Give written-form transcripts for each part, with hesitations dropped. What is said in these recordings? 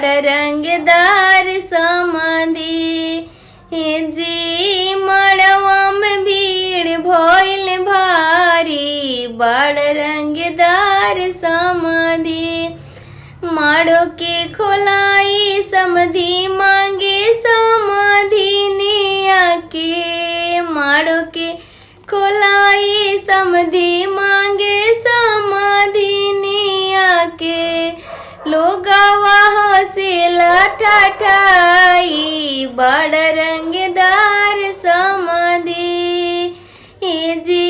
बड़ रंगदार समाधि जी मड़वा में भीड़ भइल भारी बड़ रंगदार समाधि माड़ो के खोलाई समधि मांगे समाधि निया के माड़ो के खोलाई समधि मांगे समाधि निया के लोगवा हंसेला ठाठाई बड़ रंगदार समाधि जी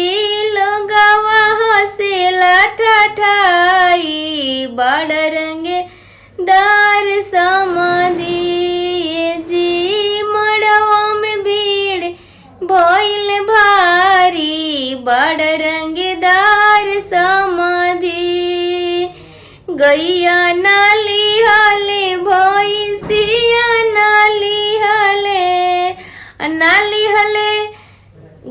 लोगवा हंसेला ठाठाई बड़ रंगदार समाधि जी मड़वा में भीड़ भइल भारी बड़ रंगदार समाधि गैया नाली हले भैंसिया नाली हले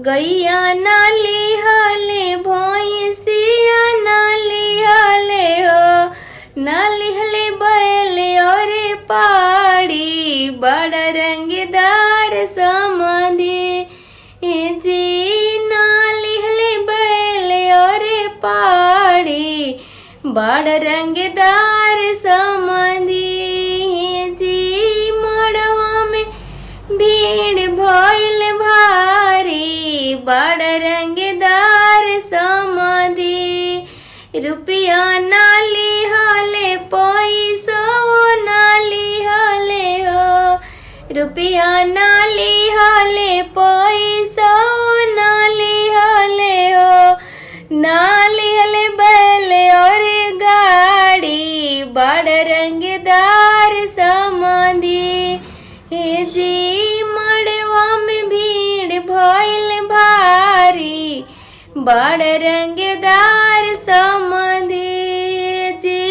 गैया नाली हले भैंसिया नाली हले हो नाली हले बैल और पाड़ी बड़ रंगदार समाधि जी नाली हले बैल और पाड़ी बड़ रंगदार समाधि जी मड़वा में भीड़ भइल भारी बड़ रंगदार समाधि रुपया नाली हले पैसा नाली हले हो रुपया नाली हले पैसा नाली हले हो नाली हले बैल और गाड़ी बड़ रंगदार समाधि जी मड़वा में भीड़ भइल भारी बड़ रंगदार समाधि जी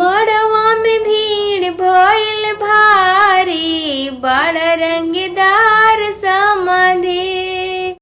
मड़वा में भीड़ भइल भारी बड़ रंगदार